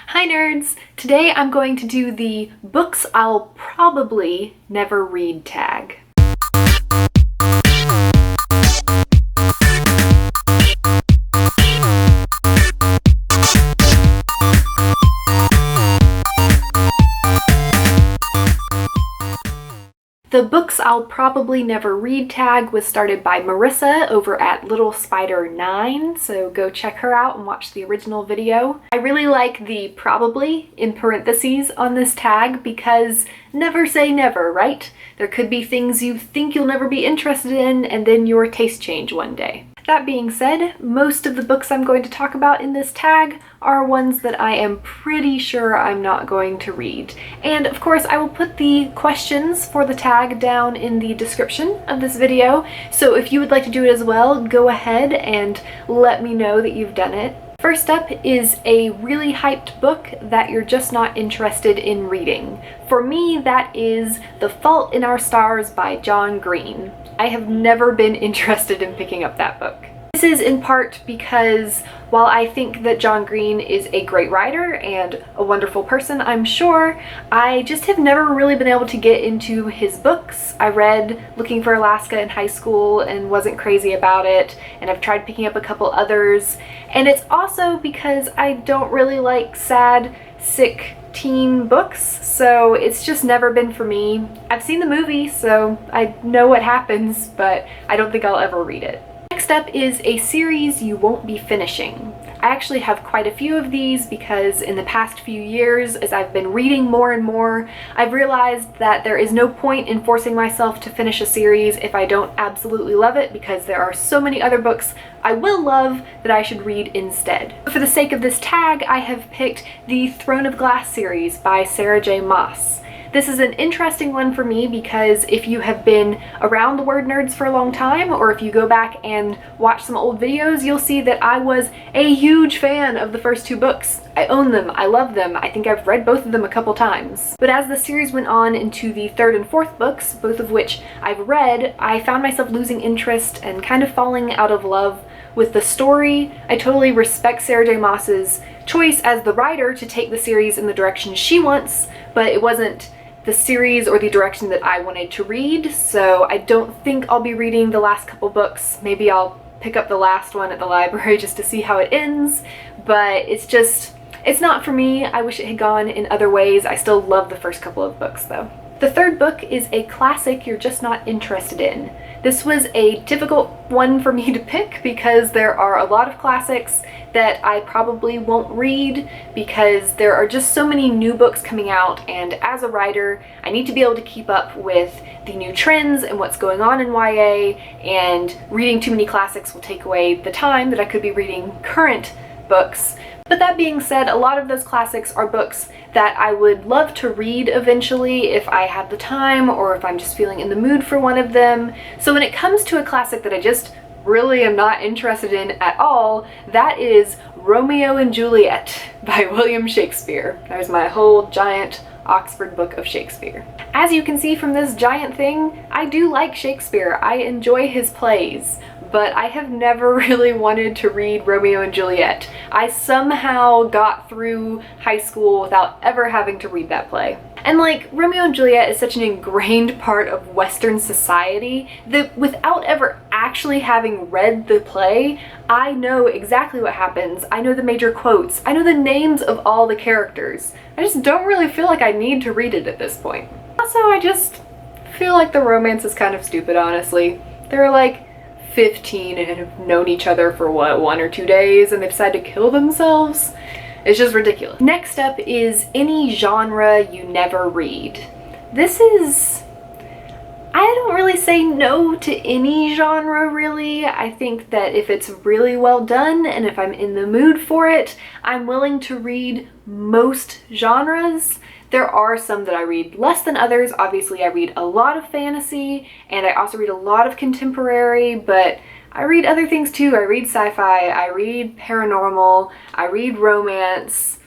Hi nerds! Today I'm going to do the books I'll probably never read tag. The books I'll probably never read tag was started by Marissa over at Little Spider 9, so go check her out and watch the original video. I really like the probably in parentheses on this tag because never say never, right? There could be things you think you'll never be interested in and then your taste change one day. That being said, most of the books I'm going to talk about in this tag are ones that I am pretty sure I'm not going to read. And of course, I will put the questions for the tag down in the description of this video, so if you would like to do it as well, go ahead and let me know that you've done it. First up is a really hyped book that you're just not interested in reading. For me, that is The Fault in Our Stars by John Green. I have never been interested in picking up that book. This is in part because while I think that John Green is a great writer and a wonderful person, I'm sure, I just have never really been able to get into his books. I read Looking for Alaska in high school and wasn't crazy about it, and I've tried picking up a couple others. And it's also because I don't really like sad, sick teen books, so it's just never been for me. I've seen the movie, so I know what happens, but I don't think I'll ever read it. Next up is a series you won't be finishing. I actually have quite a few of these because in the past few years, as I've been reading more and more, I've realized that there is no point in forcing myself to finish a series if I don't absolutely love it, because there are so many other books I will love that I should read instead. For the sake of this tag, I have picked the Throne of Glass series by Sarah J. Maas. This is an interesting one for me because if you have been around the WordNerds for a long time, or if you go back and watch some old videos, you'll see that I was a huge fan of the first two books. I own them, I love them, I think I've read both of them a couple times. But as the series went on into the third and fourth books, both of which I've read, I found myself losing interest and kind of falling out of love with the story. I totally respect Sarah J. Maas's choice as the writer to take the series in the direction she wants, but it wasn't the series or the direction that I wanted to read, so I don't think I'll be reading the last couple books. Maybe I'll pick up the last one at the library just to see how it ends, but it's not for me. I wish it had gone in other ways. I still love the first couple of books though. The third book is a classic you're just not interested in. This was a difficult one for me to pick because there are a lot of classics that I probably won't read because there are just so many new books coming out, and as a writer, I need to be able to keep up with the new trends and what's going on in YA, and reading too many classics will take away the time that I could be reading current books. But that being said, a lot of those classics are books that I would love to read eventually if I have the time or if I'm just feeling in the mood for one of them. So when it comes to a classic that I just really am not interested in at all, that is Romeo and Juliet by William Shakespeare. There's my whole giant Oxford book of Shakespeare. As you can see from this giant thing, I do like Shakespeare. I enjoy his plays, but I have never really wanted to read Romeo and Juliet. I somehow got through high school without ever having to read that play. And like, Romeo and Juliet is such an ingrained part of Western society that without ever actually having read the play, I know exactly what happens. I know the major quotes. I know the names of all the characters. I just don't really feel like I need to read it at this point. Also, I just feel like the romance is kind of stupid, honestly. They're like 15 and have known each other for what, 1 or 2 days, and they decide to kill themselves? It's just ridiculous. Next up is any genre you never read. This is, I don't really say no to any genre really. I think that if it's really well done and if I'm in the mood for it, I'm willing to read most genres. There are some that I read less than others. Obviously, I read a lot of fantasy and I also read a lot of contemporary, but I read other things too. I read sci-fi, I read paranormal, I read romance.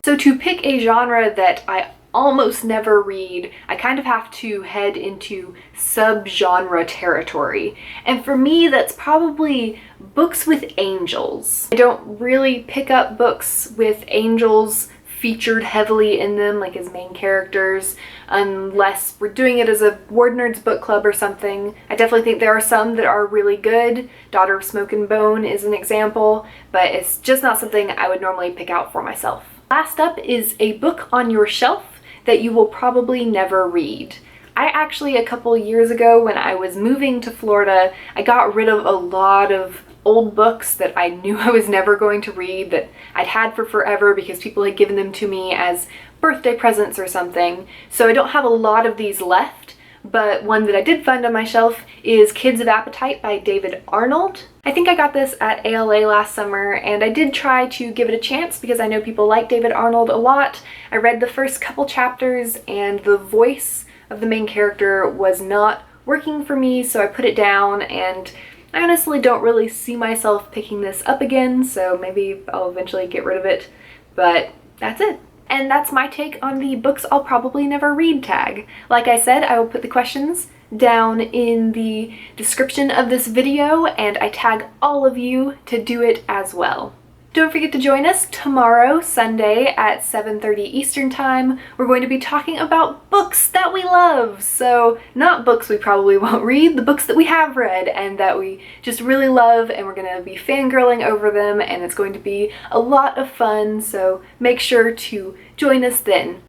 So to pick a genre that I almost never read, I kind of have to head into subgenre territory. And for me, that's probably books with angels. I don't really pick up books with angels featured heavily in them, like as main characters, unless we're doing it as a WordNerds book club or something. I definitely think there are some that are really good. Daughter of Smoke and Bone is an example, but it's just not something I would normally pick out for myself. Last up is a book on your shelf that you will probably never read. I actually, a couple years ago when I was moving to Florida, I got rid of a lot of old books that I knew I was never going to read, that I'd had for forever because people had given them to me as birthday presents or something. So I don't have a lot of these left, but one that I did find on my shelf is Kids of Appetite by David Arnold. I think I got this at ALA last summer, and I did try to give it a chance because I know people like David Arnold a lot. I read the first couple chapters and the voice of the main character was not working for me, so I put it down, and I honestly don't really see myself picking this up again, so maybe I'll eventually get rid of it, but that's it. And that's my take on the books I'll probably never read tag. Like I said, I will put the questions down in the description of this video, and I tag all of you to do it as well. Don't forget to join us tomorrow, Sunday at 7:30 Eastern Time. We're going to be talking about books that we love. So not books we probably won't read, the books that we have read and that we just really love, and we're going to be fangirling over them, and it's going to be a lot of fun. So make sure to join us then.